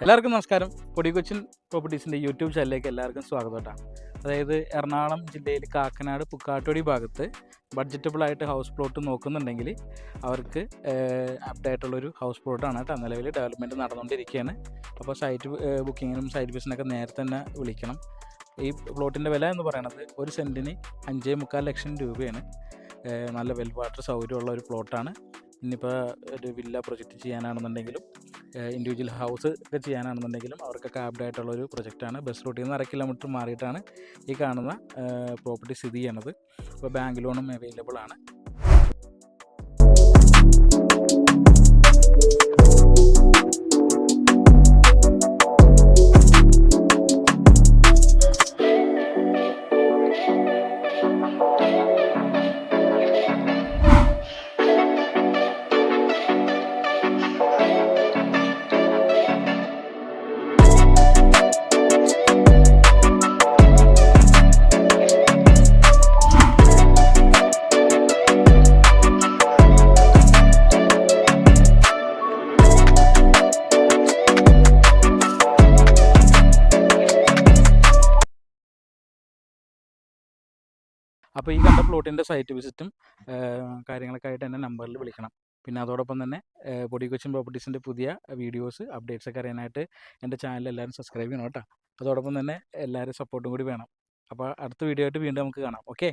എല്ലാവർക്കും നമസ്കാരം. പൊടി കൊച്ചിൻ പ്രോപ്പർട്ടീസിൻ്റെ യൂട്യൂബ് ചാനലിലേക്ക് എല്ലാവർക്കും സ്വാഗതം കേട്ടോ. അതായത് എറണാകുളം ജില്ലയിൽ കാക്കനാട് പുക്കാട്ടുപടി ഭാഗത്ത് ബഡ്ജറ്റബിളായിട്ട് ഹൗസ് പ്ലോട്ട് നോക്കുന്നുണ്ടെങ്കിൽ അവർക്ക് ആപ്റ്റായിട്ടുള്ളൊരു ഹൗസ് പ്ലോട്ടാണ് കേട്ടോ. നിലവിൽ ഡെവലപ്മെൻറ്റ് നടന്നുകൊണ്ടിരിക്കുകയാണ്. അപ്പോൾ സൈറ്റ് ബുക്കിങ്ങിനും സൈറ്റ് വിസിറ്റിനൊക്കെ നേരത്തെ തന്നെ വിളിക്കണം. ഈ പ്ലോട്ടിൻ്റെ വില എന്ന് പറയുന്നത് ഒരു സെൻറ്റിന് 5.25 ലക്ഷം രൂപയാണ്. നല്ല വെൽ വാട്ടർ സൗകര്യമുള്ള ഒരു പ്ലോട്ടാണ്. ഇനിയിപ്പോൾ ഒരു വില്ല പ്രൊജക്റ്റ് ചെയ്യാനാണെന്നുണ്ടെങ്കിലും ഇൻഡിവിജ്വൽ ഹൗസ് ഒക്കെ ചെയ്യാനാണെന്നുണ്ടെങ്കിലും അവർക്കൊക്കെ ആപ്റ്റായിട്ടുള്ളൊരു പ്രൊജക്റ്റാണ്. ബസ് റൂട്ടിൽ നിന്ന് 1.5 കിലോമീറ്റർ മാറിയിട്ടാണ് ഈ കാണുന്ന പ്രോപ്പർട്ടി സ്ഥിതി ചെയ്യണത്. അപ്പോൾ ബാങ്ക് ലോണും അവൈലബിൾ ആണ്. അപ്പോൾ ഈ കണ്ട പ്ലോട്ടിൻ്റെ സൈറ്റ് വിസിറ്റും കാര്യങ്ങളൊക്കെ ആയിട്ട് എൻ്റെ നമ്പറിൽ വിളിക്കണം. പിന്നെ അതോടൊപ്പം തന്നെ പൊടി കൊച്ചിൻ പ്രോപ്പർട്ടീസിൻ്റെ പുതിയ വീഡിയോസ് അപ്ഡേറ്റ്സൊക്കെ അറിയാനായിട്ട് എൻ്റെ ചാനൽ എല്ലാവരും സബ്സ്ക്രൈബ് ചെയ്യണം കേട്ടോ. അതോടൊപ്പം തന്നെ എല്ലാവരും സപ്പോർട്ടും കൂടി വേണം. അപ്പോൾ അടുത്ത വീഡിയോ ആയിട്ട് വീണ്ടും നമുക്ക് കാണാം. ഓക്കെ.